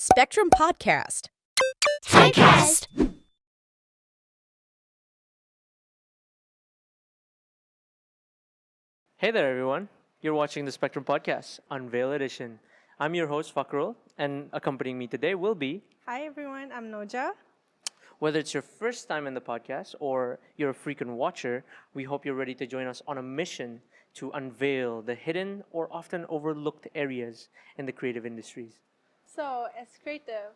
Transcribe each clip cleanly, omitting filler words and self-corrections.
Spectrum Podcast. Typecast. Hey there, everyone. You're watching the Spectrum Podcast, Unveil Edition. I'm your host, Fakrul, and accompanying me today will be, Hi everyone, I'm Noja. whether it's your first time in the podcast or you're a frequent watcher, we hope you're ready to join us on a mission to unveil the hidden or often overlooked areas in the creative industries. So, as creative,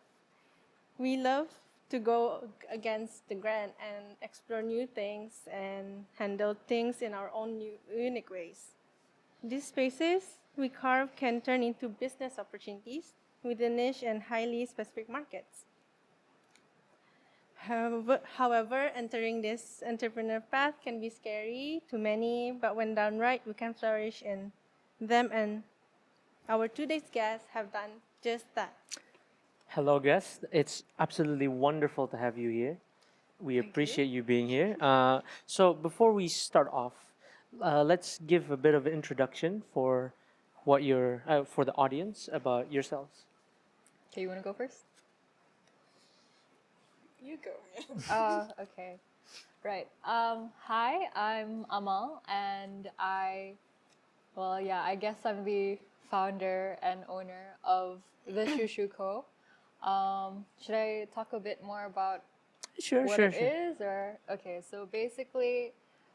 we love to go against the grain and explore new things and handle things in our own unique ways. These spaces we carve can turn into business opportunities within niche and highly specific markets. However, entering this entrepreneur path can be scary to many, but when done right, we can flourish in them, and our today's guests have done just that. Hello, guests. It's absolutely wonderful to have you here. We appreciate you being here. So, before we start off, let's give a bit of an introduction for for the audience about yourselves. Okay, you want to go first? You go ahead. Okay. Right. Hi, I'm Amal, and I guess I'm the founder and owner of the Shushu Co. Should I talk a bit more about what it is, or okay? So basically,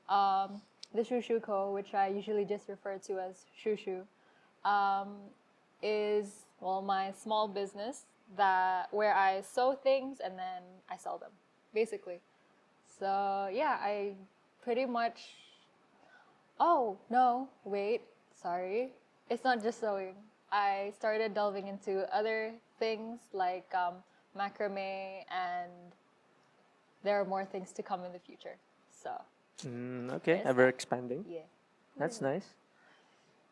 the Shushu Co, which I usually just refer to as Shushu, um, is my small business where I sew things and then I sell them, basically. So yeah, I pretty much. Oh no, wait, sorry, it's not just sewing. I started delving into other things like macrame, and there are more things to come in the future. So Okay, Yes. ever expanding. yeah, That's nice.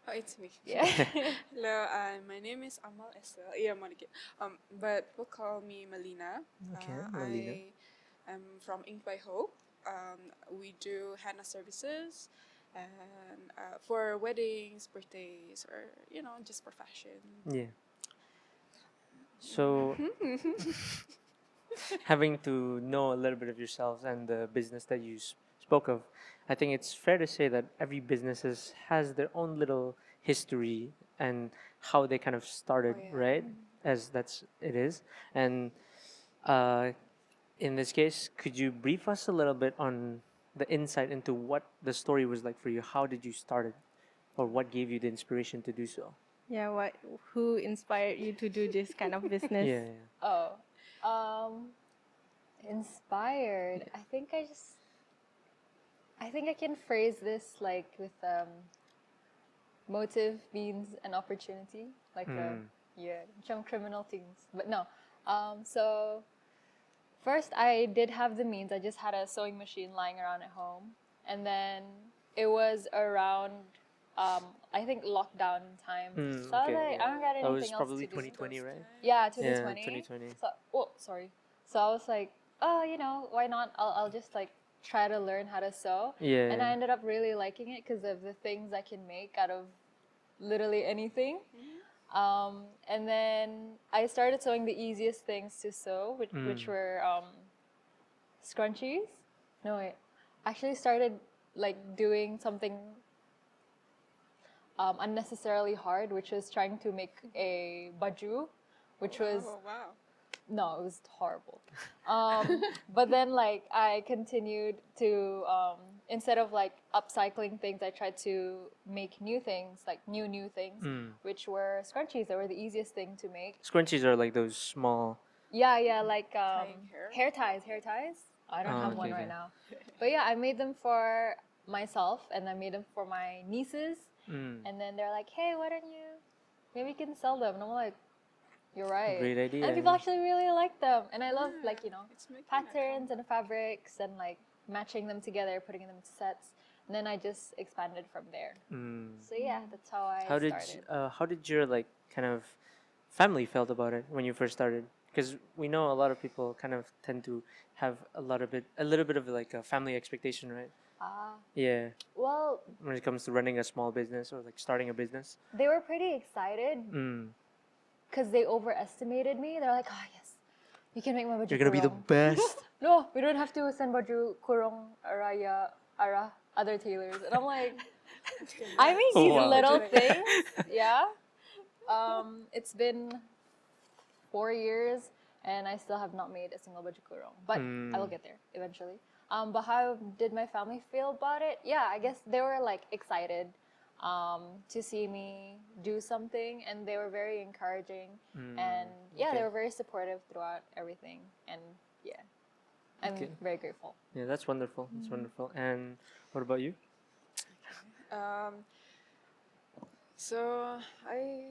Oh, it's me. yeah. Hello, my name is Amal as well. Yeah, Monica. But we'll call me Maleena. Okay, Maleena. I am from Ink by Hope. We do henna services, and for weddings, birthdays, or just for fashion. Yeah. So, having to know a little bit of yourselves and the business that you spoke of, I think it's fair to say that every has their own little history and how they kind of started, Oh, yeah. right? As it is. And uh, in this case, could you brief us a little bit on the insight into what the story was like for you? How did you start it? Or what gave you the inspiration to do so? Yeah, who inspired you to do this kind of business? Yeah. Oh, inspired. I think I can phrase this like with motive means an opportunity, like some criminal things. But no. So first I did have the means. I just had a sewing machine lying around at home, and then it was around I think lockdown time. So I was like, I don't got That anything was else probably to do. 2020, right? Yeah, Yeah, 2020. 2020. Sorry. So I was like, oh, why not? I'll just like try to learn how to sew. Yeah. And I ended up really liking it because of the things I can make out of literally anything. And then I started sewing the easiest things to sew, which were scrunchies. No, wait. Actually started like doing something unnecessarily hard, which was trying to make a baju, which was Oh, wow. no, it was horrible. But then like I continued to instead of like upcycling things, I tried to make new things, like new things, which were scrunchies. They were the easiest thing to make. Scrunchies are like those small. Yeah, like Tying hair? hair ties. I don't have one okay, right okay. now. But yeah, I made them for myself, and I made them for my nieces. And then they're like, hey, why don't you, maybe you can sell them. And I'm like, you're right. Great idea. And people actually really like them. And I love It's making patterns and fabrics and like matching them together, putting them into sets. And then I just expanded from there. So yeah, that's how I started. How did your like kind of family felt about it when you first started? Because we know a lot of people kind of tend to have a little bit of like a family expectation, right? Yeah, Well, when it comes to running a small business or like starting a business. they were pretty excited, because they overestimated me. They're like, oh yes, you can make my baju You're gonna be the kurung." best. No, we don't have to send baju kurung raya ara other tailors. And I'm like, I make Oh, these wow. little things. Yeah. It's been 4 years and I still have not made a single baju kurung, but I will get there eventually. But how did my family feel about it? Yeah, I guess they were like excited to see me do something, and they were very encouraging, and yeah, they okay. were very supportive throughout everything, and yeah, I'm Okay. very grateful. Yeah, that's wonderful. That's wonderful. And what about you? So I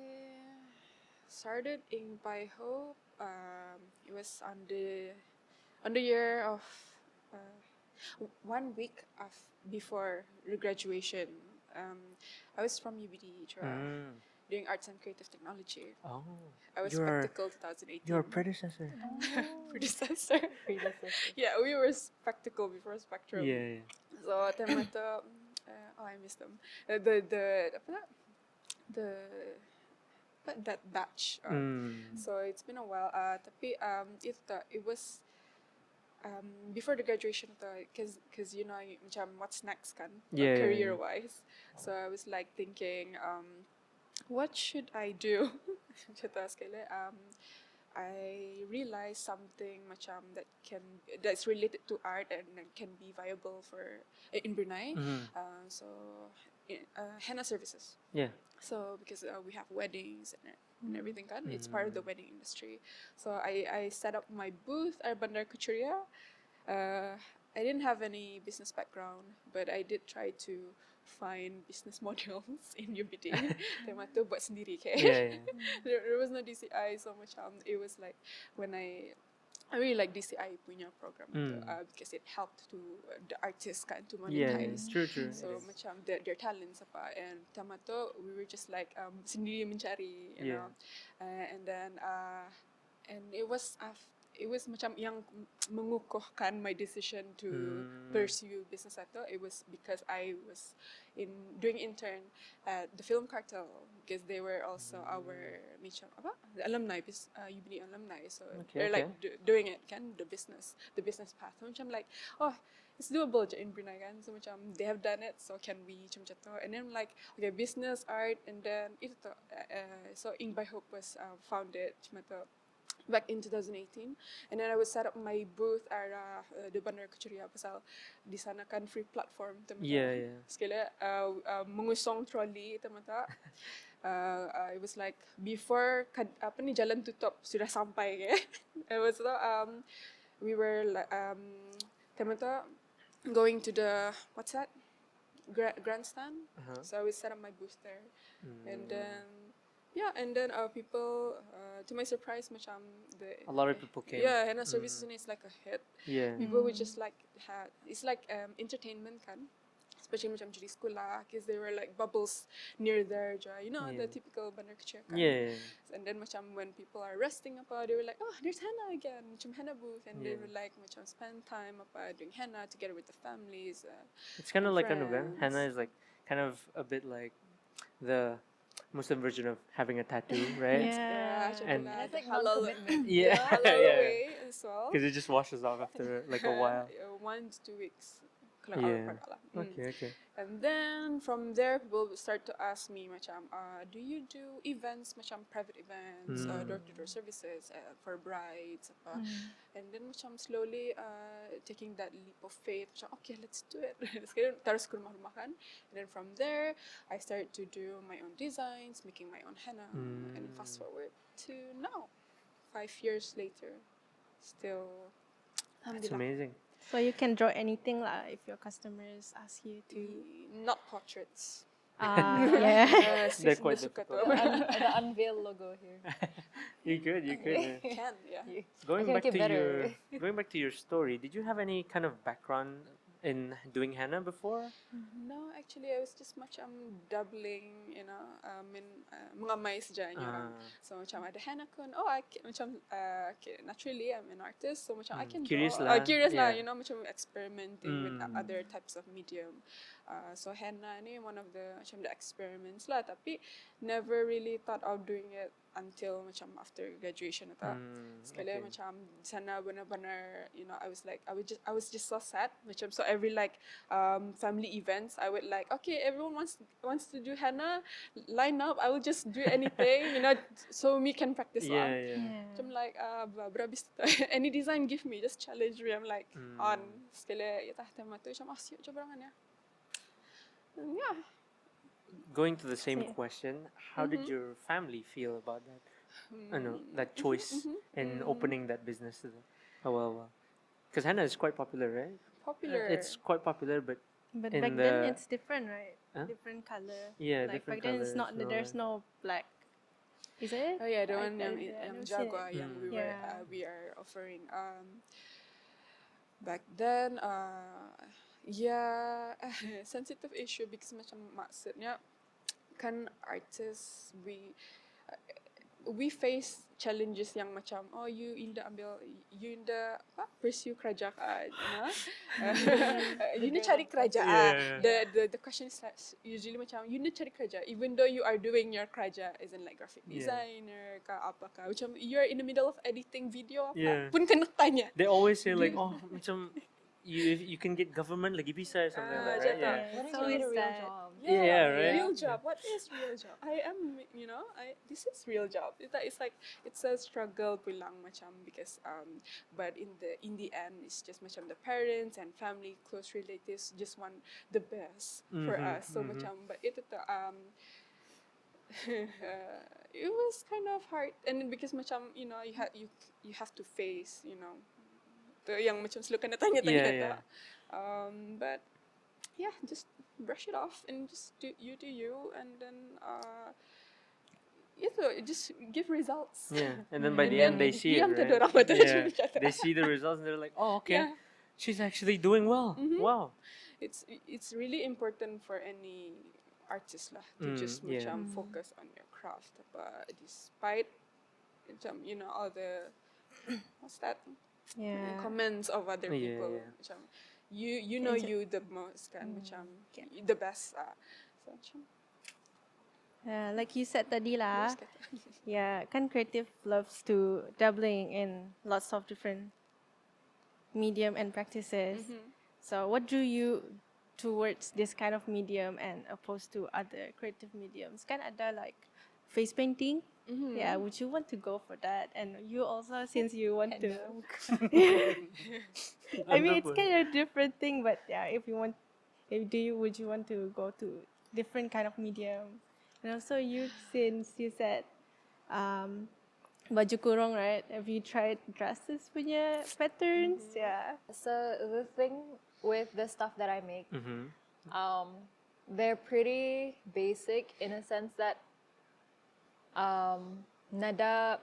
started in By Hope. It was on the year of 1 week before the graduation. I was from UBD, doing arts and creative technology. Oh, I was you're spectacle 2018. your predecessor. Predecessor. Yeah, we were spectacle before spectrum. Yeah. So time ito, I miss them. The apa na? The that batch. So it's been a while. Tapi it was before the graduation because you know macam what's next kan Yeah. career wise. So I was like thinking what should I do? I realized something macam that's related to art and can be viable for in Brunei. So henna services. Yeah. So because we have weddings and everything kan, it's part of the wedding industry. So I set up my booth at Bandar Kuchuria. I didn't have any business background, but I did try to find business models in UBD. Tema tu buat sendiri, okay? Yeah. There was no DCI, so macam it was like when I really like DCI punya program tu, because it helped to the artists kan to Yeah. monetize. True. So macam their talents apa, and tama tu we were just like sendiri mencari, you know, and then and it was macam yang mengukuhkan my decision to pursue business itu. It was because I was doing intern at the Film Cartel because they were also our macam apa the alumni, UBD alumni. So they're like doing it kan the business path. So macam like it's doable je in Brunei kan. So macam they have done it, so can we macam tu. And then like okay, business, art, and then itu tu. So Ink by Hope was founded macam tu back in 2018, and then I would set up my booth at the Bandar Kuchuria pasal di sana kan free platform teman-teman. Yeah. Sekali mengusung trolley teman-teman. It was like before apa ni jalan tutup sudah sampai ke. It was we were like teman-teman going to the what's that grandstand. So I would set up my booth there, and then. Yeah, and then people, to my surprise, macam A lot of people came. Yeah, henna services is like a hit. Yeah. People would just like it's like entertainment kan, especially macam judi sekolah, because there were like bubbles near there, you know, the typical bandar kecil kan. Yeah. And then macam when people are resting apa, they were like, oh, there's henna again, macam henna booth, and they would like macam spend time apa doing henna together with the families. It's kind of like friends. henna is like kind of a bit like the Muslim version of having a tattoo, right? Yeah, And It's like halal, non-commitment. Yeah. halal Yeah. way as well. Because it just washes off after like a while. 1 to 2 weeks. Yeah. Okay. And then from there, people will start to ask me, macam, do you do events, macam private events, door-to-door services for brides, apa. And then macam slowly taking that leap of faith, macam, okay, let's do it. Terus ke rumah-rumah kan. And then from there, I started to do my own designs, making my own henna, and fast forward to now, 5 years later, still. That's amazing. So you can draw anything lah if your customers ask you to. Not portraits. Yeah. They're quite Suka difficult. tu. The unveil logo here. You could. Can, yeah. Going I can back make it to better. going back to your story, did you have any kind of background in doing henna before? No, actually, I was just macam dabbling, you know, mengamai saja orang. So macam ada henna kun, macam naturally I'm an artist, so macam I can Curious draw. lah. Curious lah, Yeah. you know, macam experimenting with other types of medium. So henna ni one of the macam the experiments lah. Tapi never really thought of doing it until macam after graduation atau sekali okay. macam sana benar-benar I was just so sad macam so every family events I would like okay everyone wants to do henna line up I will just do anything so we can practice lah. Yeah. Macam like berhabis any design give me just challenge me I'm like on sekali ya tah tema tu macam siap je berangan ya. Yeah. Going to the same question, how did your family feel about that? That choice in opening that business. Well, because henna is quite popular, right? Popular. It's quite popular, but But in back the then it's different, right? Huh? Different color. Yeah, like different back then it's colours, not there's no black. Is it? Oh yeah, the one I yang never seen Jaguar it. yang Yeah. we are offering. Back then, yeah, sensitive issue because macam maksudnya kan artists we face challenges yang macam you pursue kerajaan you need cari kerajaan the question is like, usually macam you need cari kerja even though you are doing your kerja as in like graphic designer ke apa ke macam you're in the middle of editing video apa pun kena tanya they always say like macam you can get government lagi bisa something like that, right? Yeah, What it's if you always get a real that. job? Yeah, right. Real job. What is real job? I am, this is real job. It's like it's a struggle pulang macam because but in the end it's just macam the parents and family, close relatives just want the best for us. So macam but itu tu it was kind of hard and because macam you have to face tu yang macam selalu kena tanya-tanya tak. But yeah, just brush it off and just do you and then just give results. Yeah, and then by the end they see it, diam tu right? dorang mata Yeah, macam they see the results and they're like, oh, okay, Yeah. she's actually doing well. Wow. It's really important for any artist lah to just macam focus on your craft. But despite macam all the what's that comments of other people macam you know you the most kan macam the best so macam Like you said tadi lah. Yeah, kan creative loves to dabbling in lots of different medium and practices. So what drew you towards this kind of medium and opposed to other creative mediums? Kan ada like face painting. Yeah, would you want to go for that? And you also, since you want to, I mean it's kind of a different thing, but yeah, would you want to go to different kind of medium? And also since you said baju kurung, right? Have you tried dresses punya patterns? Yeah. So the thing with the stuff that I make, they're pretty basic in a sense that nada,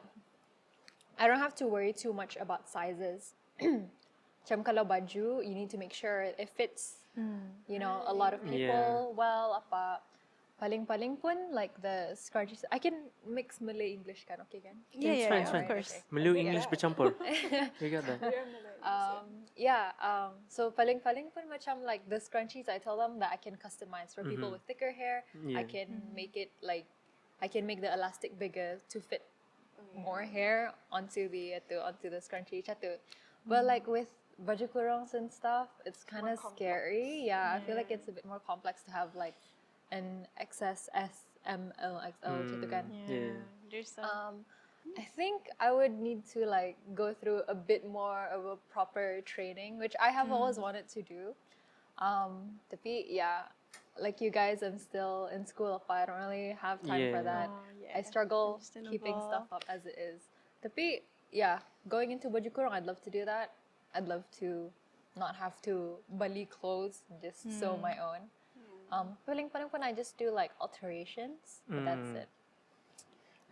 I don't have to worry too much about sizes. Macam kalau baju, you need to make sure it fits. A lot of people. Well, apa paling pun like the scrunchies. I can mix Malay English kan, okay kan? Yeah, It's fine. of course. Melayu English bercampur. We got that. So paling pun macam like the scrunchies, I tell them that I can customize for people with thicker hair. Yeah. I can make it like I can make the elastic bigger to fit more hair onto the scrunchie chatu. But like with baju kurongs and stuff, it's kind of scary. Yeah, I feel like it's a bit more complex to have like an XS, S, M, L, XL chatu kan. Yeah. There's some. I think I would need to like go through a bit more of a proper training, which I have always wanted to do. Tapi yeah, like you guys, I'm still in school. I don't really have time for that. I struggle keeping stuff up as it is. Tapi yeah, going into baju kurung, I'd love to do that. I'd love to not have to bali clothes and just sew my own. Paling pun I just do like alterations, but that's it.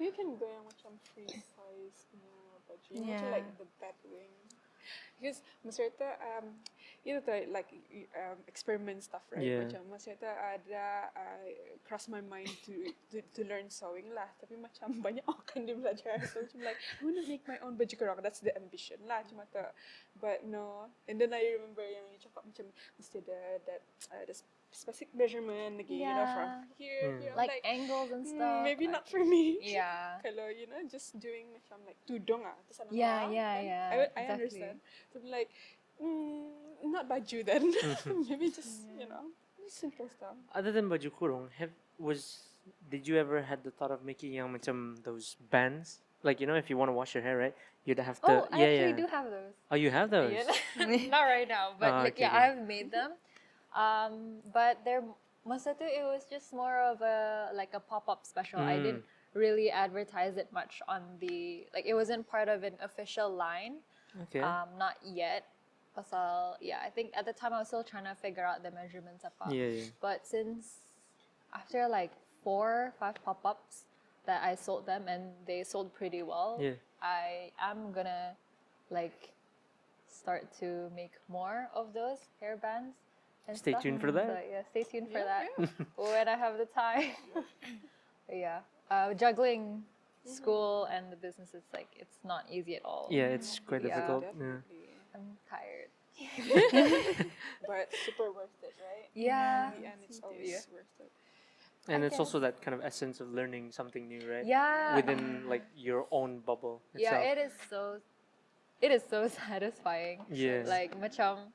You can go yang macam free size punya baju. Macam like the bat wing. Because maksudnya itu tu like experiment stuff, right? Yeah. Macam maksudnya ada cross my mind to learn sewing lah. Tapi macam banyak orang dia belajar. So macam like I want to make my own baju kurung. That's the ambition lah. Cuma tu. But no. And then I remember yang you cakap macam mesti ada that specific measurement lagi, you know, from here, here. I'm like angles and stuff. maybe not for me. Yeah. Kalau, you know, just doing macam like tudung terus anak Yeah, bawah, yeah, then yeah, I exactly. understand. So I'm like, not baju then. Maybe just, you know, simple stuff. Other than baju kurung, did you ever had the thought of making yang macam those bands? Like, you know, if you want to wash your hair, right? You'd have to. Oh, I actually do have those. Oh, you have those. Yeah. Not right now, but like okay, yeah, okay. I've made them. But they're masa tu it was just more of a like a pop-up special. I didn't really advertise it much on the like it wasn't part of an official line. Okay. Not yet. Pasal yeah, I think at the time I was still trying to figure out the measurements apa. Yeah. But since after like 4 or 5 pop-ups that I sold them and they sold pretty well, Yeah. I am gonna like start to make more of those hair bands and Stay stuff. tuned for that. So yeah, stay tuned for Yeah, that when I have the time. But yeah, juggling school and the business is like it's not easy at all. Yeah, it's quite Yeah. difficult. Yeah. Definitely. I'm tired. But super worth it, right? Yeah. In the end, it's always worth it. And I it's also that kind of essence of learning something new, right? Yeah. Within like your own bubble Yeah, itself. it is so satisfying. Yeah. Like macam,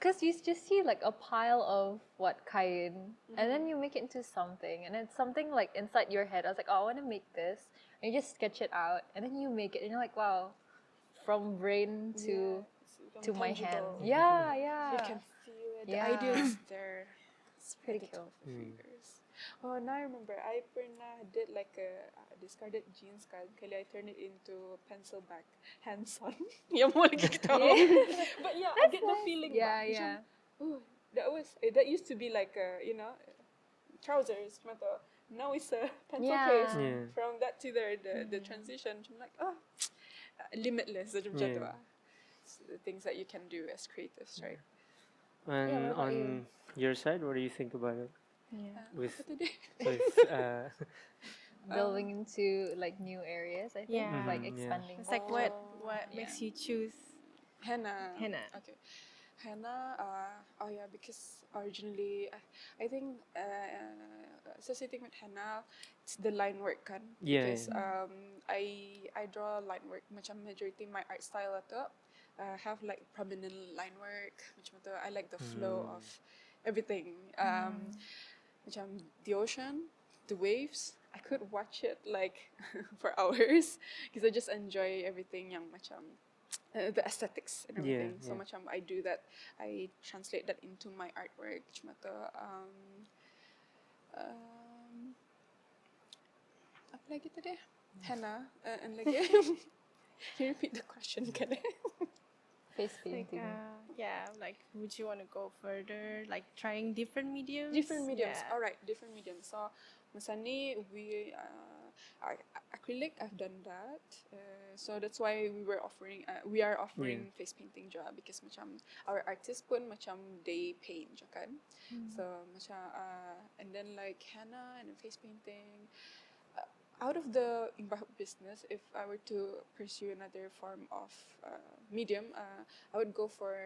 cause you just see like a pile of what kain, and then you make it into something, and it's something like inside your head. I was like, oh, I want to make this, and you just sketch it out, and then you make it, and you're like, wow, from brain to It's my hand. tangible. Yeah, yeah. You can feel it. The Yeah. idea is there. It's pretty cool. Fingers. Oh, now I remember. I did like a discarded jeans kan. Kali I turned it into pencil back, hands-on. Yang mo lagi ketawa. But yeah, I get the feeling. Yeah, ba. Macam, yeah. ooh, that used to be like a, you know, trousers. Macam, now it's a pencil Yeah. case. Yeah. From that to there, the transition. I'm like, limitless. Macam tu Yeah. It's the things that you can do as creatives, right? And what about on your side, what do you think about it? Yeah. With Apa tadi? Delving into like new areas, I think, Yeah. like Yeah. expanding. It's like what makes you choose Henna. henna? Okay. Henna, because originally, I think, associating with henna, it's the line work kan. Yeah, Because I draw line work, macam majority my art style itu have like prominent line work. Macam itu, I like the flow of everything. Macam the ocean, the waves, I could watch it like for hours because I just enjoy everything yang macam the aesthetics and everything. So macam I do that, I translate that into my artwork. Macam tu, apa lagi tadi? Henna and lagi. Can you repeat the question, can I? Face Like, painting. like, would you want to go further, like trying different mediums? Different mediums. Yeah. Alright, different mediums. So, masa ni, acrylic, I've done that. So that's why we are offering face painting juga because macam our artists pun macam they paint je kan. So macam and then like henna and then face painting. Out of the imbah business, if I were to pursue another form of medium, I would go for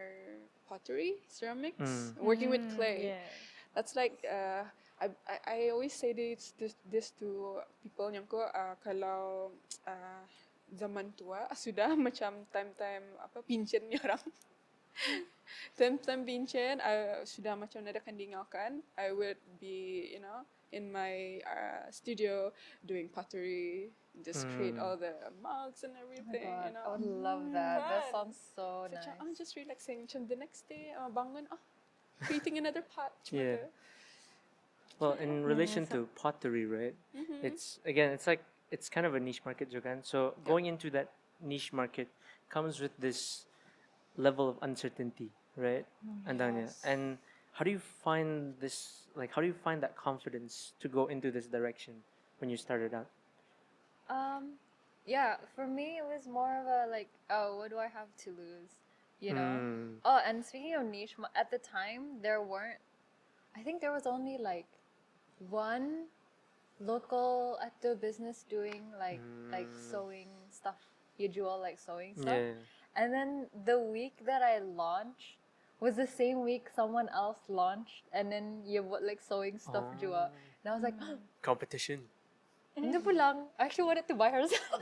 pottery, ceramics, working with clay. Yeah. That's like I always say this to people yang ko kalau zaman tua sudah macam time pincen ni orang. time pincen sudah macam nadakan dingakan, I would be, you know, in my studio doing pottery, just create all the mugs and everything. God, You know, I would love that. That Right. sounds so Macam, nice. just relaxing. Macam the next day, bangun, creating another pot. Macam Yeah. tu. Well, in relation to pottery, right? It's it's kind of a niche market, Jogan. So going into that niche market comes with this level of uncertainty, right? Andanya. Yes. And how do you find this? Like, how do you find that confidence to go into this direction when you started out? Yeah, for me it was more of a like, oh, what do I have to lose? You know? Mm. Oh, and speaking of niche, at the time I think there was only like one local at the business doing like sewing stuff. You do all like sewing stuff. Yeah. And then the week that I launched was the same week someone else launched, and then you bought like sewing stuff jua. And I was like, Competition. hindi po lang. I actually wanted to buy herself.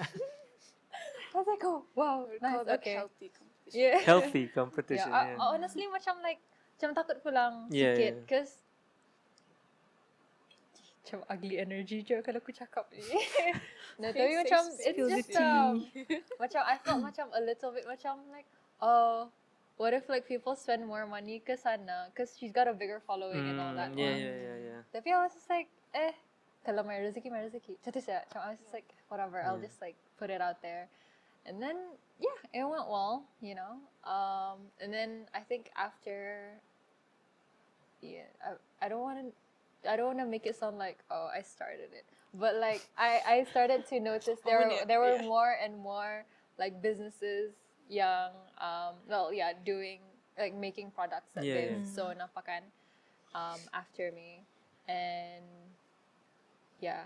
I was like, oh, wow, We nice, call that okay. healthy competition. Yeah. Healthy competition. Yeah, Yeah. honestly, macam takut ko lang Yeah, sikit. yeah. Because, macam ugly energy je kalau aku cakap ni. No, tapi Safe macam, space. it's Spill the just, macam, I felt macam a little bit macam like, oh, what if like people spend more money ke sana? Because she's got a bigger following and all that. Yeah, yeah. Tapi I was just like, kalau may rezeki, may rezeki. Macam tu siya. Macam I was just like, whatever, I'll just like put it out there. And then, yeah, it went well, you know. And then I think after, yeah, I don't want to make it sound like, oh, I started it. But like I started to notice there were more and more like businesses yang doing like making products that they've sewn apakan after me. And yeah,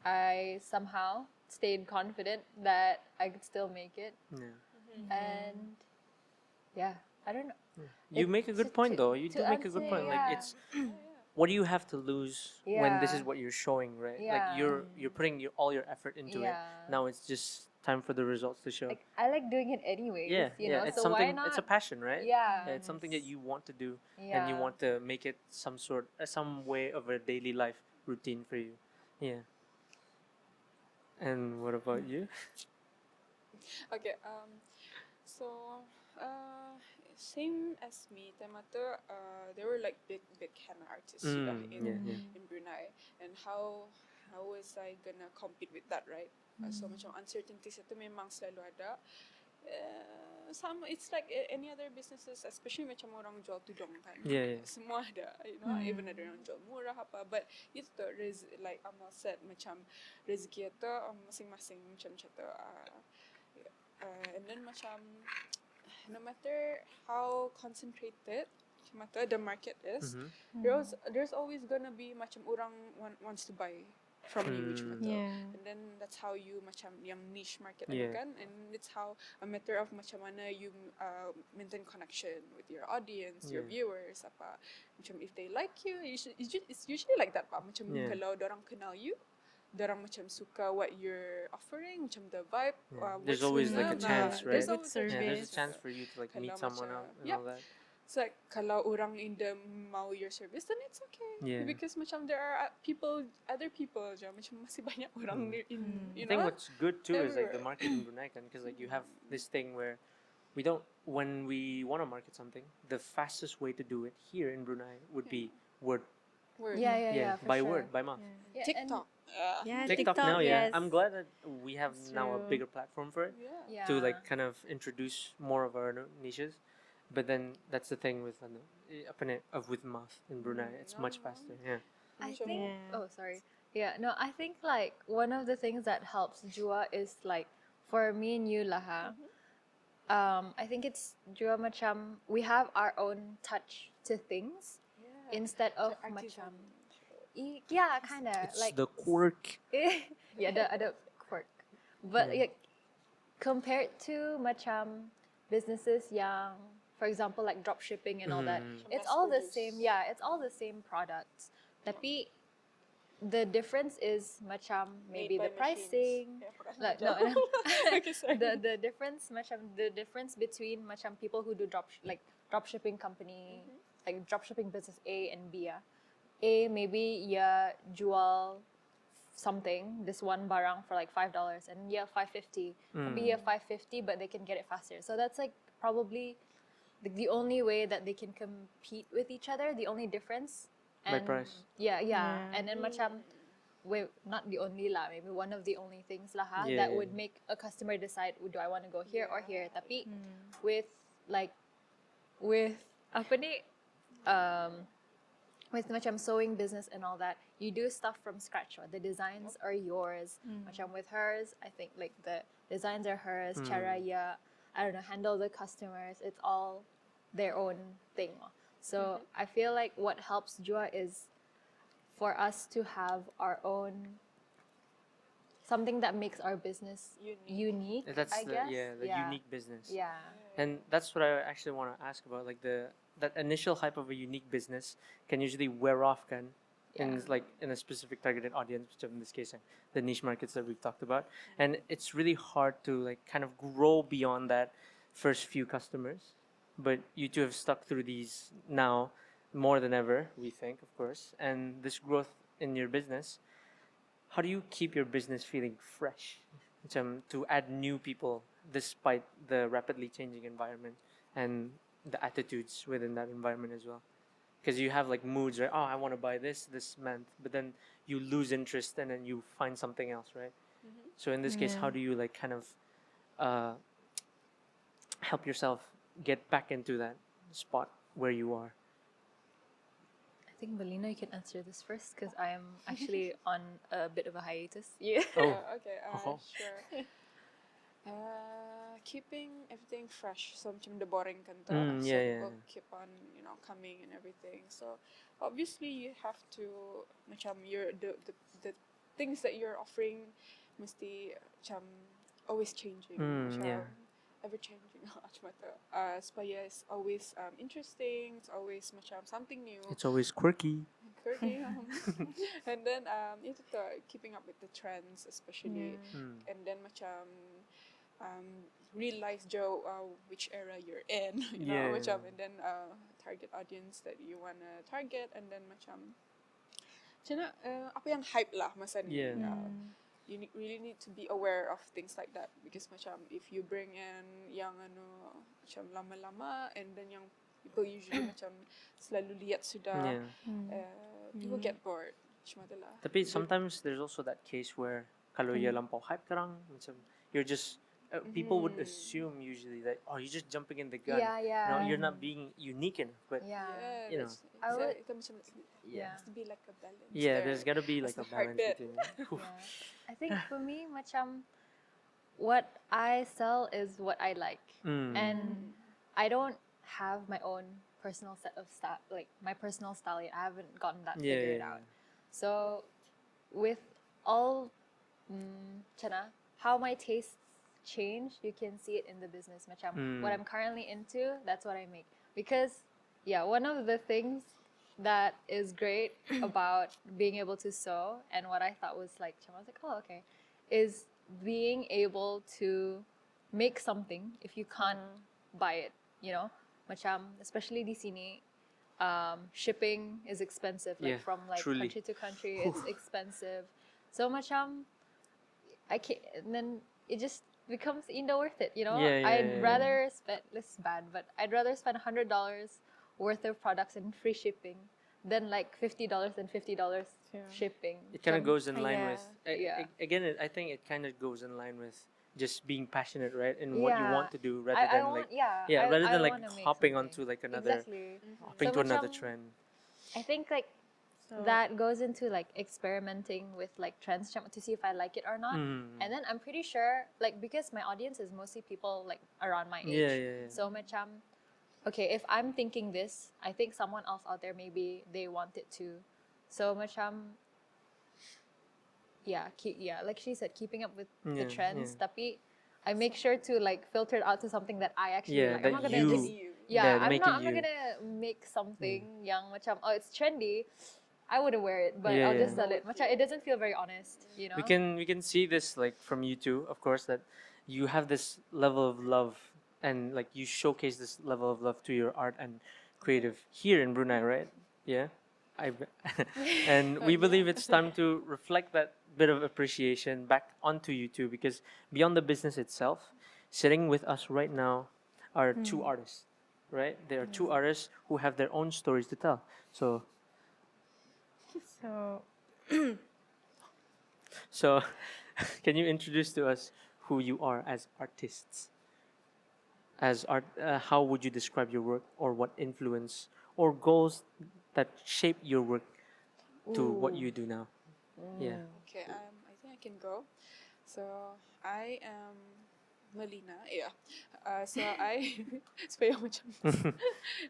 I somehow stayed confident that I could still make it. Yeah. And yeah, I don't know. You It- make a good to- point to- though. You to do make a good answer, point. Like yeah. it's what do you have to lose when this is Yeah. what you're showing, right? Yeah. Like you're putting all your effort into it. Yeah. Now it's just time for the results to show. Like I like doing it anyways. Yeah, you know. it's So why something. not? It's a passion, right? Yeah. It's something that you want to do, and you Yeah. want to make it some way of a daily life routine for you. Yeah. And what about you? Okay, so same as me, Tamato, there were like big henna artists juga in Brunei, and how was I gonna compete with that, right? So macam uncertainties itu memang selalu ada. It's like any other businesses, especially macam orang jual tudung kan. Yeah. Semua ada, you know, even ada orang jual murah apa. But itu like Amal said, macam rezeki itu masing-masing macam tu. And then macam no matter how concentrated macam the market is, there's always gonna be macam orang wants to buy from you macam tu. And then that's how you macam yang niche market ada kan, and it's how a matter of macam mana you maintain connection with your audience, your viewers apa. Macam if they like you, it's usually like that pa. Macam kalau dorang kenal you, dorang macam suka what you're offering, macam the vibe. There's always like a chance, right? There's always a There's a chance. chance for you to like meet Kalau someone macam- out and all that. It's like kalau orang in the mau your service, then it's okay. Yeah. Because macam there are other people je, macam masih banyak orang in, you I think know. what's good too is like the everywhere. market in Brunei, because like you have this thing where when we want to market something, the fastest way to do it here in Brunei would be word. Word. Yeah. For by sure. word, by mouth. Yeah, TikTok. Yeah, TikTok now, yeah. yes. I'm glad that we have That's now a true. bigger platform for it Yeah. to like kind of introduce more of our niches. But then that's the thing with with mouth in Brunei, it's much faster. Yeah. I Macam- think. Yeah. Oh, sorry. Yeah, no, I think like one of the things that helps Jua is like for me and you lah ha. I think it's Jua macam we have our own touch to things instead of macam. Yeah, kind of It's like the quirk. yeah, ada quirk. But like compared to macam businesses yang, for example, like drop shipping and all that, it's all the same. Yeah, it's all the same products. Tapi the difference is macam maybe the Made by machines. pricing. Yeah, Like, no, Okay, sorry. the difference between macam people who do drop shipping company, like drop shipping business A and B. A maybe jual something, this one barang for like $5, and $5.50. Maybe $5.50, but they can get it faster. So that's like probably the only way that they can compete with each other. The only difference. By price. Yeah. And then macam, wait, not the only lah. Maybe one of the only things lah ha, Yeah, that yeah. would make a customer decide, do I want to go here or here? Tapi with apa ni, with macam sewing business and all that, you do stuff from scratch. The designs are yours. Macam with hers, I think like the designs are hers. Cara I don't know, handle the customers. It's all their own thing. So I feel like what helps Jua is for us to have our own something that makes our business unique. That's I guess. the unique business. Yeah. And that's what I actually want to ask about. Like that initial hype of a unique business can usually wear off, can in like in a specific targeted audience, which in this case the niche markets that we've talked about. And it's really hard to like kind of grow beyond that first few customers. But you two have stuck through these now more than ever, we think, of course. And this growth in your business, how do you keep your business feeling fresh to add new people despite the rapidly changing environment and the attitudes within that environment as well? Because you have like moods, right? Oh, I want to buy this month, but then you lose interest and then you find something else, right? So in this case, how do you like kind of uh, help yourself get back into that spot where you are? I think Maleena, you can answer this first because I am actually on a bit of a hiatus. Yeah. Oh, Okay, oh. sure. Keeping everything fresh. So macam the boring kan to. Mm, So yeah, yeah, people yeah. keep on, coming and everything. So obviously you have to macam the things that you're offering mesti macam always changing. Macam Yeah. ever changing. Macam tu. Supaya it's always interesting. It's always macam something new. It's always quirky. Quirky. And then itu tu, keeping up with the trends especially. And then macam realize Joe which era you're in, Yeah. macam, and then target audience that you wanna target, and then macam apa yang hype lah masa ni. Yeah. You really need to be aware of things like that, because macam if you bring in yang macam lama-lama, and then yang people usually macam selalu lihat sudah, people get bored. Macam tu lah. Tapi sometimes there's also that case where kalau ia lampau hype terang, macam you're just people would assume usually that you're just jumping in the gun. Yeah. You're not being unique enough. But Yeah. you know. I would- Itu macam Yeah. has to be like a balance. Yeah, there's gotta be like That's a the hard balance bit. between. Yeah. I think for me, macam what I sell is what I like, and I don't have my own personal set of style, like my personal style yet. I haven't gotten that figured out. So, with all how my tastes change, you can see it in the business. Macam what I'm currently into, that's what I make. Because, yeah, one of the things that is great about being able to sew, and what I thought was like, I was like, oh, okay, is being able to make something if you can't buy it, Macam, especially di sini, shipping is expensive, like from like truly. country to country, it's expensive. So macam, I can't, and then it just becomes worth it, I'd rather spend, this is bad, but I'd rather spend $100 worth of products and free shipping than like $50 and $50 shipping. It kind of goes in line Yeah. with again. I think it kind of goes in line with just being passionate, right, in what you want to do, rather than like rather than like wanna make hopping something. onto like another Exactly. hopping So to another macam, trend. I think like that goes into like experimenting with like trends to see if I like it or not. And then I'm pretty sure, like, because my audience is mostly people like around my age. Yeah. So macam, okay, if I'm thinking this, I think someone else out there maybe they want it too. So macam, like she said, keeping up with the trends. Tapi I make sure to like filter it out to something that I actually like. that I'm not gonna you- just that I'm make not it you. gonna make something yang macam, oh, it's trendy. I wouldn't wear it, but Yeah, I'll just yeah. sell it. Macam, it doesn't feel very honest, We can see this like from you too, of course, that you have this level of love, and like you showcase this level of love to your art and creative here in Brunei, right? Yeah. And we believe it's time to reflect that bit of appreciation back onto you too, because beyond the business itself, sitting with us right now are two artists, right? There are two artists who have their own stories to tell. So So, can you introduce to us who you are as artists? As art, how would you describe your work, or what influence or goals that shape your work to what you do now? Yeah. Okay, I think I can go. So I am Maleena. Yeah. So I supaya macam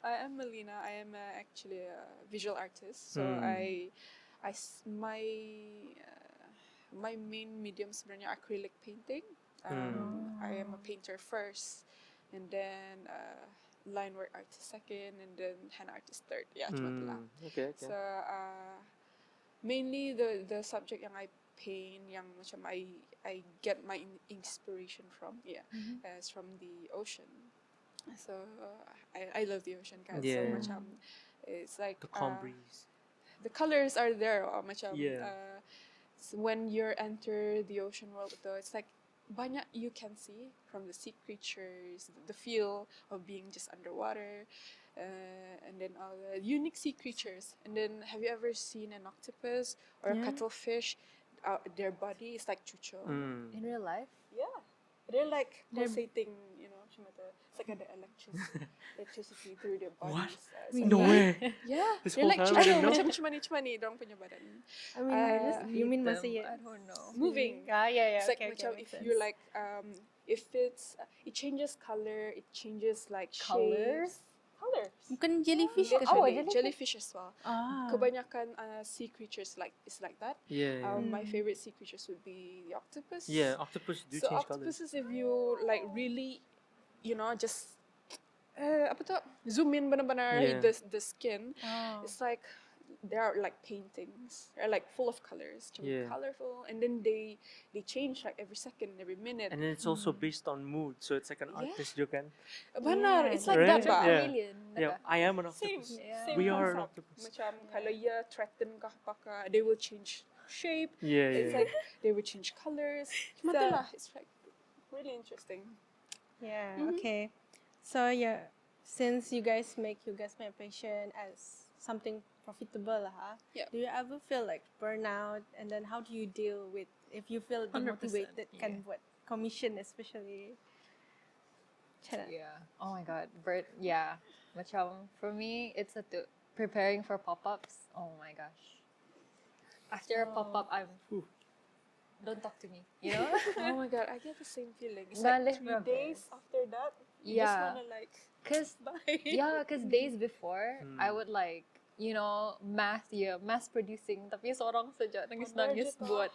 I am Maleena. I am actually a visual artist. So my main medium sebenarnya acrylic painting. I am a painter first, and then line work artist second, and then henna artist third. Yeah, cuma tu lah. Okay. So mainly the subject yang I paint, yang macam I get my inspiration from, is from the ocean. So I love the ocean, kan. So Yeah. macam it's like The calm breeze. the colors are there. Macam Yeah. so when you enter the ocean world, though, it's like banyak you can see from the sea creatures, the feel of being just underwater, and then all the unique sea creatures. And then, have you ever seen an octopus or a cuttlefish? Their body is like chucho. In real life? Yeah, they're like pulsating. You know, macam ada, it's like ada electricity through their bodies. It's like, No way. yeah, This they're whole like time I didn't chucho. know. Macam mani dorang punya badan. I mean, you mean Them, masih I don't know. Moving. yeah. It's like Okay, macam makes if you're sense. like if it's it changes color, it changes like Colors? shapes. Colors. Bukan jellyfish ke? Oh, Literally, jellyfish as well. Ah. Kebanyakan sea creatures is like that. Yeah. My favorite sea creatures would be the octopus. Yeah, octopus do So change colors. octopuses, if you like really, just apa tu, zoom in benar-benar Yeah. the skin, Oh. it's like they are like paintings. They're like full of colors, Yeah. colorful, and then they change like every second, every minute. And then it's also based on mood, so it's like an Yeah. artist you can. Benar, Yeah, it's like right? that, Macam ba? Yeah. chameleon. Yeah, I am an Same, octopus. Yeah. same We are an concept. octopus. Macam kalau ia threaten kah apa, they will change shape. Yeah, It's yeah. like they will change colors. Cuma tu lah, it's like really interesting. Yeah, okay. So yeah, since you guys make my passion as something profitable lah, Yeah. do you ever feel like burnout? And then how do you deal with if you feel 100%, demotivated kan yeah. buat commission especially? Macam mana? Yeah. Oh my god. Yeah. Macam for me, it's preparing for pop-ups. Oh my gosh. After a pop-up, don't talk to me. You know? Oh my god, I get the same feeling. It's Nalih like 3 rubbish. days after that, you just Yeah. wanna like Cause bye. cause days before, I would like, mass producing. Tapi seorang saja nangis je tau. buat.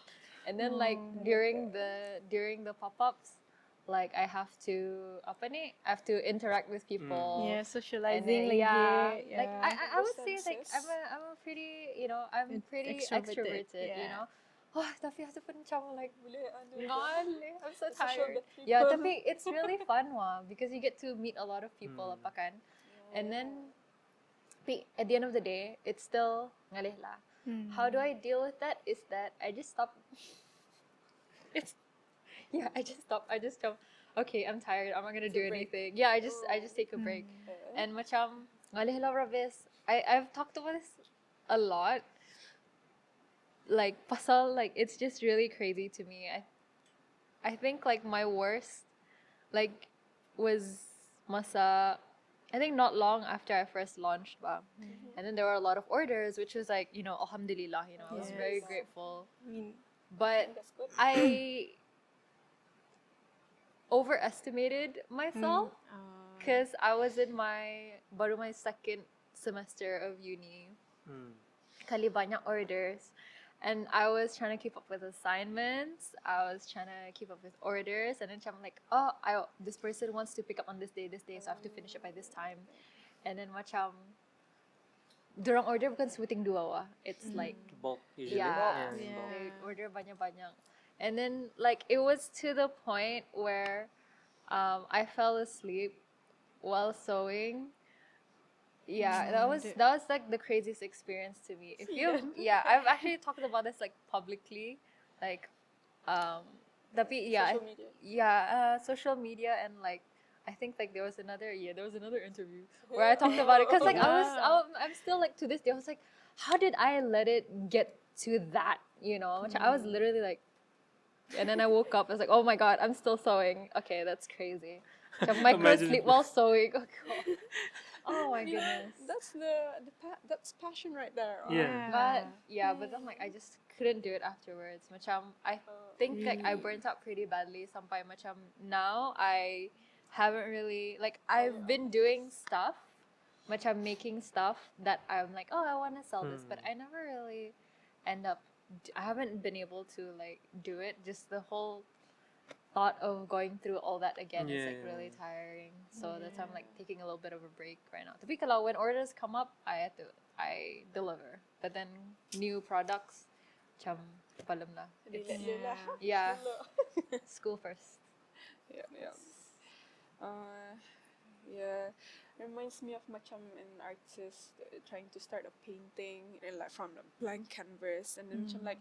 And then like during the pop-ups, like I have to I have to interact with people. Yeah, And socializing then, lagi. like I would say Senses. like I'm a pretty I'm pretty Extroverted, extroverted, you yeah. know. Oh, tapi aku pun macam like Boleh I'm so social tired. battery Yeah, burn. tapi it's really fun because you get to meet a lot of people apa kan. And then at the end of the day, it's still ngalih lah. How do I deal with that? Is that I just stop. I just stop. Okay, I'm tired. I'm not gonna do break. anything. Yeah, I just take a break. And macam ngalih lah rabis. I've talked about this a lot. Like pasal, like it's just really crazy to me. I think like my worst like was masa I think not long after I first launched ba. And then there were a lot of orders, which was like, alhamdulillah, I was very Yes. grateful. I mean, But That's good. I overestimated myself because I was in baru my second semester of uni. Kali banyak orders. And I was trying to keep up with assignments. I was trying to keep up with orders. And then I'm like, this person wants to pick up on this day, so I have to finish it by this time. And then macam, durang order bukan sebuting dua wah. It's like, Bulk usually. yeah, in bulk. they order banyak-banyak. And then like, it was to the point where I fell asleep while sewing. Yeah, that was like the craziest experience to me. If you, I've actually talked about this like publicly, like, tapi Social media. social media and like I think like there was another interview where I talked about it because like I'm still like to this day I was like, how did I let it get to that? Which I was literally like, and then I woke up. I was like, oh my god, I'm still sewing. Okay, that's crazy. Micro Imagine sleep if- while sewing. Oh god. Oh my goodness. That's that's passion right there. Yeah. But then like I just couldn't do it afterwards. Macam I think like I burnt out pretty badly. Sampai macam now I haven't really like I've been doing stuff, macam making stuff that I'm like, oh, I want to sell this, but I never really end up. I haven't been able to like do it. Just the whole thought of going through all that again is like Yeah. really tiring. So that's why I'm like taking a little bit of a break right now. Tapi kalau when orders come up, I deliver. But then new products, macam palem na. Lila. Yeah, school first. Yeah, yeah. Yeah, reminds me of macam an artist trying to start a painting like from a blank canvas, and then macam like,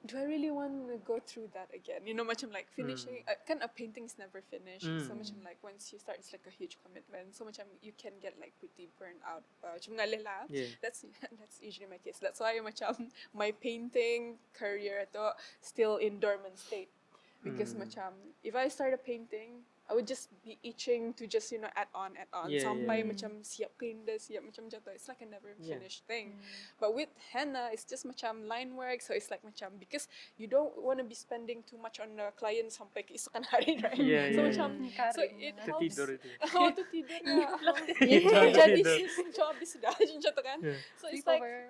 do I really want to go through that again? You know, macam like finishing. Kan a painting's never finished, so macam like once you start, it's like a huge commitment. So macam you can get like pretty burnt out. Macam ngalih lah. Yeah. That's usually my case. That's why macam my painting career ito still in dormant state. Because macam if I start a painting, I would just be itching to just add on Yeah, sampai yeah. macam siap paint dah, siap macam jatuh. It's like a never Yeah. finished thing. But with henna, it's just macam line work, so it's like macam because you don't want to be spending too much on the client sampai keesokan hari, right? Yeah, So yeah, macam yeah. so it helps. Tertidur itu. Oh, tu tidur na. Jangan Jadi tidur. jauh habis dah macam jatuh kan. Yeah. So it's like Sleepover.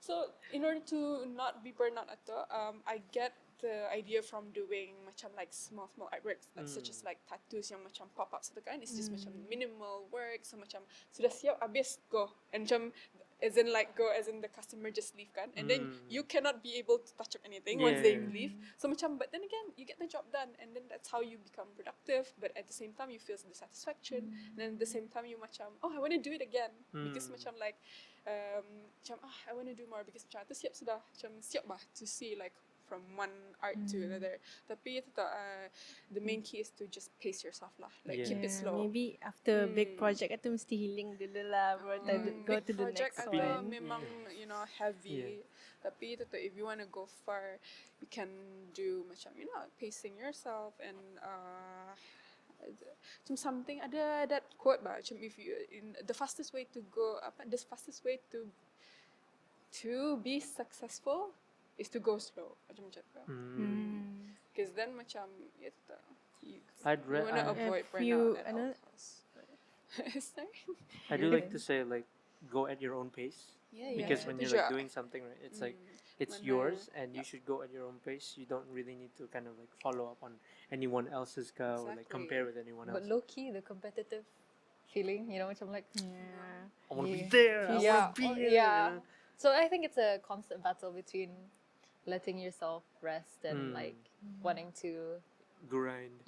so in order to not be burned out ato, I get the idea from doing macam like small artworks like such as like tattoos yang macam pop up gitu kan. It's just macam minimal work, so macam sudah siap habis go, and macam as in like go as in the customer just leave kan, and then you cannot be able to touch up anything once they Yeah. leave. So macam, but then again you get the job done, and then that's how you become productive, but at the same time you feel the satisfaction, and then at the same time you macam, oh, I want to do it again because macam like macam I want to do more because macam tu siap sudah, macam siap bah to see like from one art to another. Tapi itu tak, the main key is to just pace yourself lah, like Yeah. keep it slow. Maybe after big project itu mesti healing dulu lah, baru go Big to the project next atau one. memang heavy. Tapi itu tu, if you want to go far, you can do macam pacing yourself and macam something ada that quote bah, macam if you the fastest way to be successful is to go slow, macam tu. Because then macam itu you I'd want to I- avoid If you- burnout at all costs. Sorry. I do like to say like go at your own pace. Because when Itu you're like juga. doing something, right, it's like it's Mana- yours and you should go at your own pace. You don't really need to kind of like follow up on anyone else's ka or like Exactly. compare with anyone But else. low key, the competitive feeling, macam like Yeah. I want to be Yeah. there. I yeah, want to be here. yeah. So I think it's a constant battle between letting yourself rest and like wanting to Grind.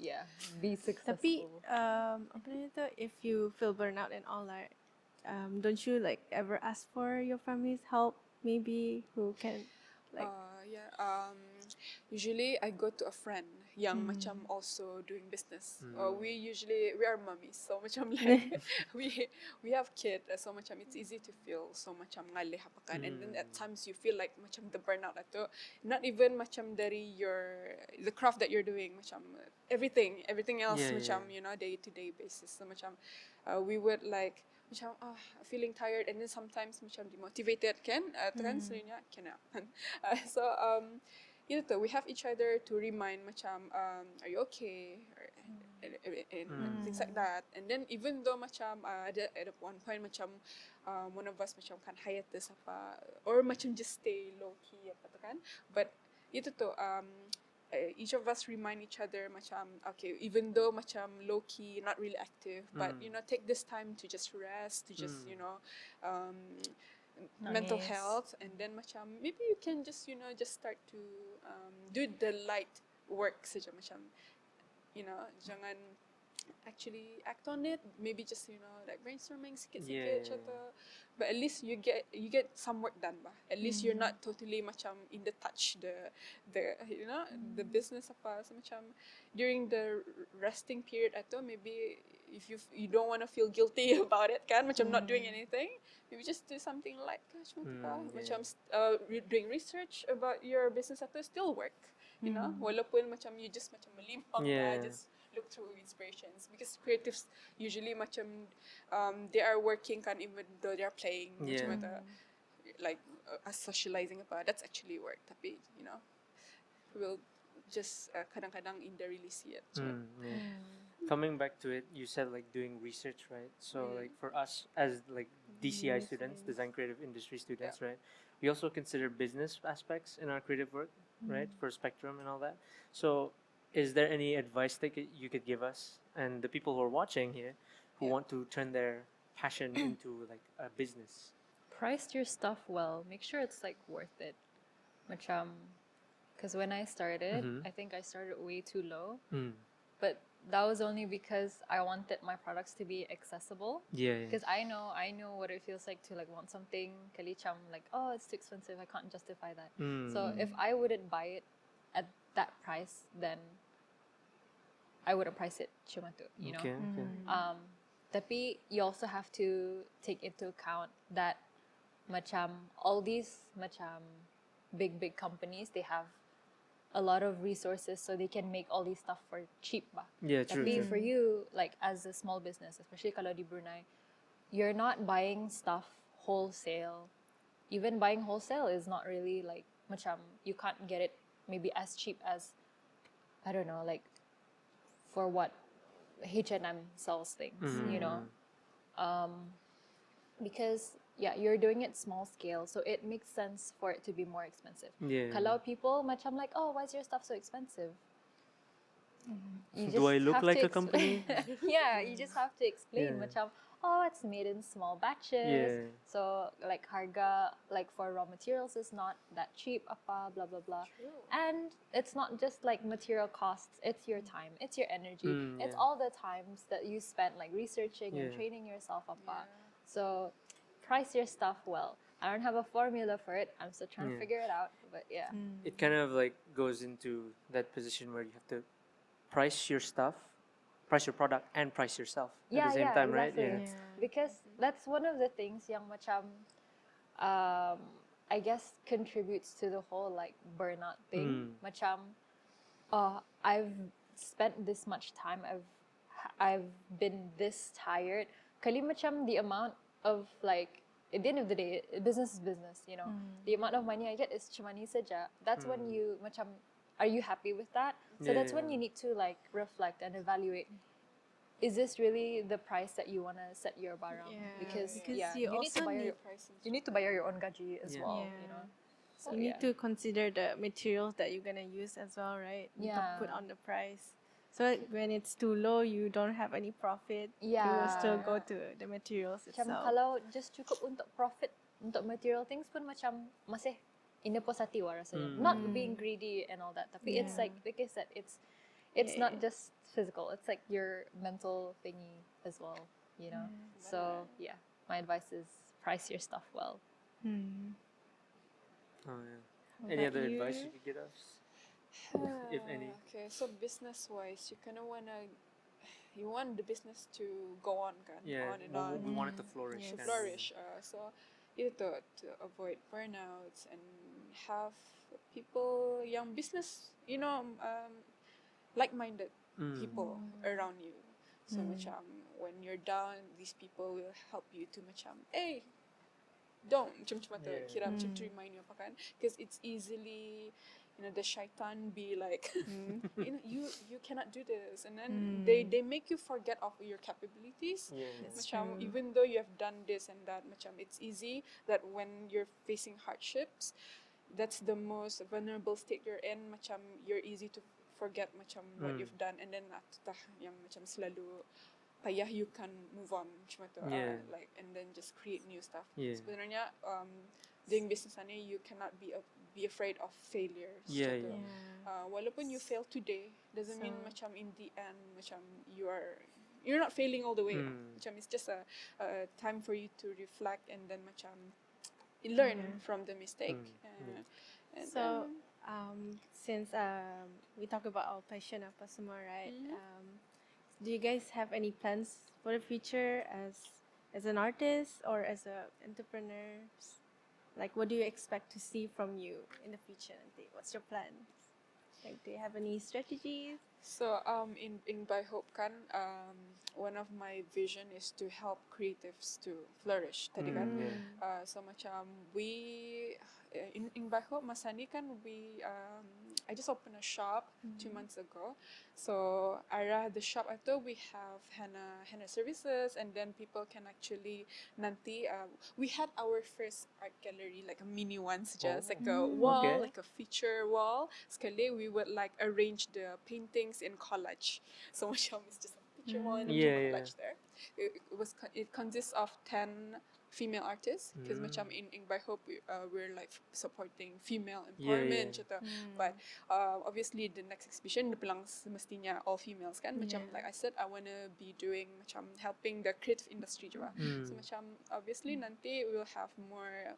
be successful. Tapi apa namanya tu, if you feel burnout and all that, don't you like ever ask for your family's help? Maybe who can like usually I go to a friend yang macam also doing business. We are mummies, so macam like we have kid, so macam it's easy to feel so macam ngalih apa kan, and then at times you feel like macam the burnout ato, not even macam dari the craft that you're doing, macam everything else Yeah, macam day to day basis. So macam we would like macam feeling tired, and then sometimes macam demotivated kan, kan sebenarnya kena. So itu tu, we have each other to remind macam are you okay, and things like that. And then even though macam ada at one point macam one of us macam kan hiatus apa, or macam just stay low key apa tu kan, but itu tu each of us remind each other macam, okay, even though macam low key, not really active, but take this time to just rest, to just mental Nice. health, and then macam maybe you can just just start to do the light work saja, macam jangan actually act on it, maybe just like brainstorming sikit-sikit Yeah. macam, but at least you get some work done bah. At least you're not totally macam in the touch the the business apa. So macam during the resting period atau maybe if you don't want to feel guilty about it kan, macam not doing anything, maybe just do something light kan, macam doing research about your business atau still work, walaupun macam you just macam melimpang Yeah. just look through inspirations, because creatives usually macam they are working kan even though they are playing, macam ada like socializing apa, that's actually work, tapi we'll just kadang-kadang in the really see it. Coming back to it, you said like doing research, right? So like for us as like DCI students, design creative industry students, right? We also consider business aspects in our creative work, right? For Spectrum and all that. So is there any advice that you could give us and the people who are watching here who Yeah. want to turn their passion into like a business? Price your stuff well. Make sure it's like worth it. Because when I started, I think I started way too low. Mm. But that was only because I wanted my products to be accessible. Yeah. Because I know what it feels like to like want something kalicham, like, oh, it's too expensive, I can't justify that. So if I wouldn't buy it at that price, then I wouldn't price it cuma tu, you know. Okay. Okay. Tapi you also have to take into account that all these big companies, they have a lot of resources, so they can make all these stuff for cheap ba. Yeah. True. Tapi True. for you, like as a small business, especially kalau di Brunei, you're not buying stuff wholesale. Even buying wholesale is not really like you can't get it maybe as cheap as, I don't know, like for what H&M sells things, you know. Because you're doing it small scale, so it makes sense for it to be more expensive. Yeah. Kalau people like, oh, why is your stuff so expensive? You Do I just look have like to a company? yeah, you just have to explain Yeah. oh, it's made in small batches. Yeah. So like harga like for raw materials is not that cheap, apa blah blah blah. True. And it's not just like material costs, it's your time, it's your energy. It's Yeah. all the times that you spent like researching and Yeah. training yourself, apa. Yeah. So price your stuff well. I don't have a formula for it. I'm still trying to Yeah. figure it out, but yeah. It kind of like goes into that position where you have to price your stuff, price your product, and price yourself at the same time, right? exactly. Yeah. Because that's one of the things yang I guess contributes to the whole like burnout thing. I've spent this much time, I've been this tired. Kali the amount of like, at the end of the day, business is business, you know. The amount of money I get is cuma ni saja. That's when you are you happy with that? So that's when you need to like reflect and evaluate. Is this really the price that you want to set your barang? Yeah, Because because you you need to also buy need- you need to buy your own gaji as Yeah. well, Yeah. you know. So, You need to consider the materials that you're gonna use as well, right? You Yeah. put on the price. So when it's too low, you don't have any profit. You will Yeah. still go to the materials Macam itself. kalau just cukup untuk profit, untuk material things pun macam masih ina puas hati lah rasanya. Not being greedy and all that. Tapi it's Yeah. like I said, it's Yeah, not just physical. It's like your mental thingy as well, you know. So yeah, my advice is price your stuff well. Oh yeah. What Any about other advice you? you could give us, if any? Okay, so business wise, you kind of you want the business to go on, kan? Yeah. On and we, on. we want it to flourish. Yes. To kind of. flourish. So you to avoid burnouts and have people, young business, like-minded people around you. So macam when you're down, these people will help you to macam, hey, don't macam tu, Yeah. kira macam to remind you apa kan, because it's easily, the shaitan be like, you cannot do this, and then they make you forget of your capabilities. Yeah. Macam, even though you have done this and that, macam it's easy that when you're facing hardships, that's the most vulnerable state you're in. Macam you're easy to forget macam what you've done, and then natutah yang macam selalu payah you can move on macam tu, Yeah. like, and then just create new stuff. Yeah. Sebenarnya doing business ni, you cannot be afraid of failures. Yeah, macam tu. yeah. Walaupun you fail today doesn't mean So- macam in the end macam you're not failing all the way. Macam it's just a time for you to reflect and then macam learn from the mistake. And So, then, since we talk about our passion apa semua, right? Do you guys have any plans for the future as an artist or as a entrepreneur? Like, what do you expect to see from you in the future? Nanti? What's your plans? Like, do you have any strategies? so in By Hope kan, one of my vision is to help creatives to flourish. Tadi kan, so macam in Baho, Masani kan I just opened a shop 2 months ago. So arah the shop itu we have henna services, and then people can actually nanti we had our first art gallery, like a mini one just like a wall, Okay. like a feature wall. Sekali we would like arrange the paintings in collage. So macam it's just a picture wall and Yeah, a yeah. collage there. It consists of 10 female artists because macam in By Hope we're like supporting female empowerment yeah. gitu. But obviously the next exhibition dia pelang semestinya all females kan. Macam like I said, I wanna be doing macam helping the creative industry juga. So macam obviously nanti we'll have more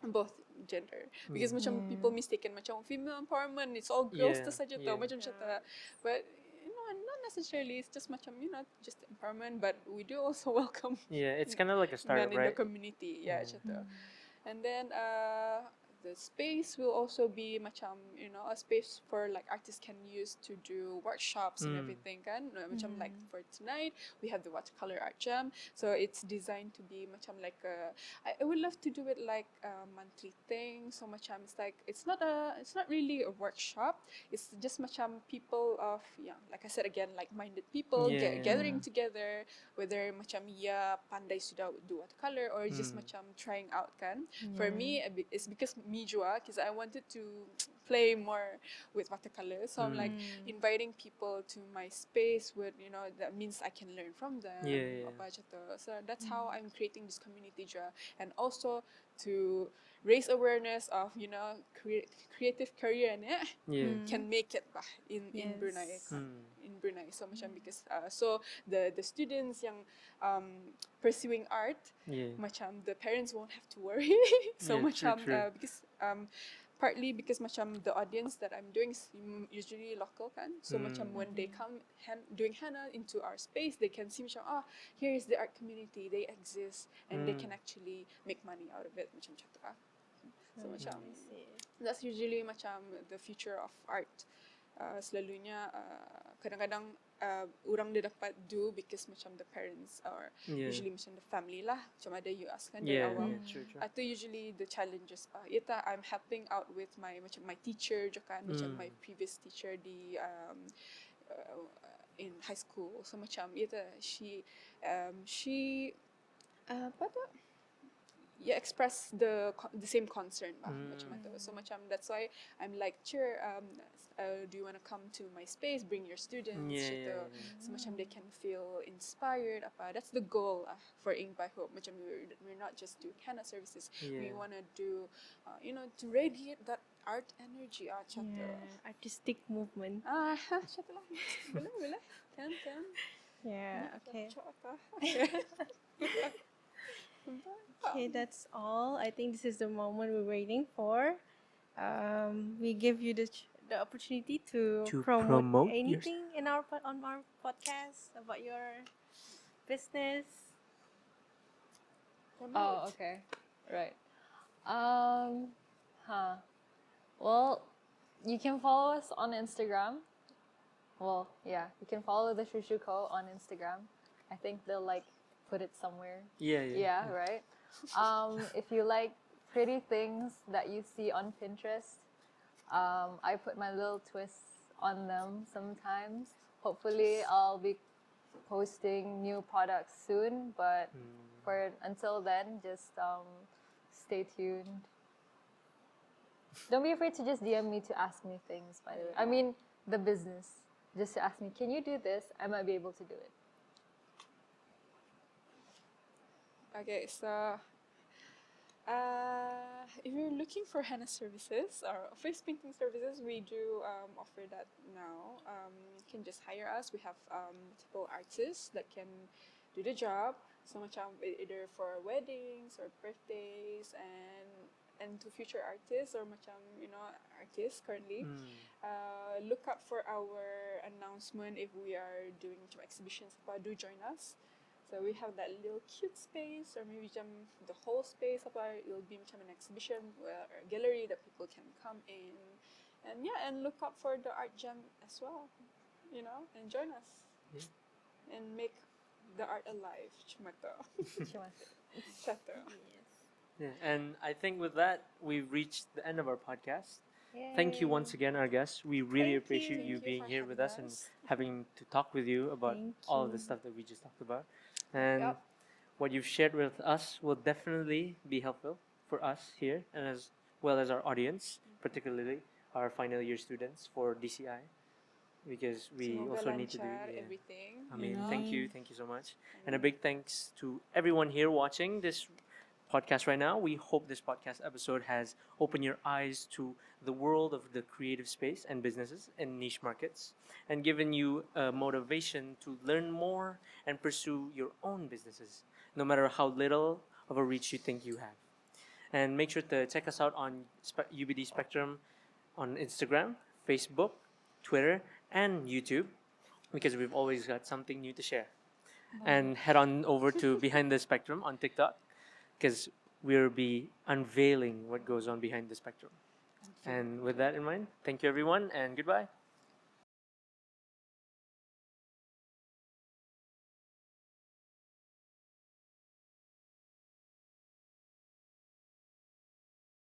both gender because macam people mistaken macam female empowerment it's all girls tu saja tau macam cerita, but not necessarily, it's just macam just empowerment, but we do also welcome It's kind of like a startup, men in the right? community, cerita. And then the space will also be macam a space for like artists can use to do workshops and everything kan. Macam like for tonight we have the watercolor art jam, so it's designed to be macam like I would love to do it like a monthly thing. So macam it's not really a workshop, it's just macam people of like I said again, like-minded people gathering together, whether macam pandai sudah do watercolor or just macam trying out kan. For me it's because me jua, because I wanted to play more with watercolor, so I'm like inviting people to my space with that means I can learn from them. Apa gitu. So that's how I'm creating this community jua, and also to raise awareness of creative career can make it bah in Brunei in Brunei. So macam because so the students yang pursuing art, macam the parents won't have to worry. So macam true. because partly because macam the audience that I'm doing is usually local kan, so macam when they come doing henna into our space, they can see macam here is the art community, they exist and they can actually make money out of it macam tu lah. So macam that's usually macam the future of art. Selalunya kadang-kadang orang dia dapat do because macam the parents or usually macam the family lah, macam ada you ask kan dari awal. True. Atau usually the challenges I'm helping out with my macam my teacher je kan, macam my previous teacher di in high school. So macam she apa tu express the same concern bah, macam itu. So macam that's why I'm like, sure, do you want to come to my space, bring your students gitu. So macam they can feel inspired apa. That's the goal for Ing By Hope. Macam we're not just doing henna services, we want to do to radiate that art energy artistic movement. Chat lah. Boleh kan Okay. Okay, that's all. I think this is the moment we're waiting for. We give you the opportunity to promote anything in on our podcast about your business. Oh, okay. Right. Well, you can follow us on Instagram. Well, yeah, you can follow the Shushu Co on Instagram. I think they'll put it somewhere. Yeah, right. If you like pretty things that you see on Pinterest, I put my little twists on them sometimes. Hopefully, I'll be posting new products soon, but until then, just stay tuned. Don't be afraid to just DM me to ask me things, by the way. I mean, the business. Just to ask me, can you do this? I might be able to do it. Okay, so if you're looking for henna services or face painting services, we do offer that now. You can just hire us. We have multiple artists that can do the job. So macam either for weddings or birthdays and to future artists or macam artists currently. Look up for our announcement if we are doing exhibitions. Do join us. So we have that little cute space, or maybe the whole space it will be an exhibition or a gallery that people can come in, and look up for the art jam as well, and join us and make the art alive. Chumato. Yes. Yeah, and I think with that, we've reached the end of our podcast. Thank you once again, our guests. We really Thank appreciate you. you Thank you being for here with having us and us. having to talk with you about Thank all of the you. stuff that we just talked about. And Yep. what you've shared with us will definitely be helpful for us here and as well as our audience, particularly our final year students for DCI, because we Semoga also need to do. lancar Yeah. everything. I mean, thank you so much. And a Amin. big thanks to everyone here watching this podcast right now. We hope this podcast episode has opened your eyes to the world of the creative space and businesses in niche markets and given you a motivation to learn more and pursue your own businesses, no matter how little of a reach you think you have. And make sure to check us out on UBD Spectrum on Instagram, Facebook, Twitter, and YouTube because we've always got something new to share. And head on over to Behind the Spectrum on TikTok because we'll be unveiling what goes on behind the spectrum. And with that in mind, thank you everyone and goodbye.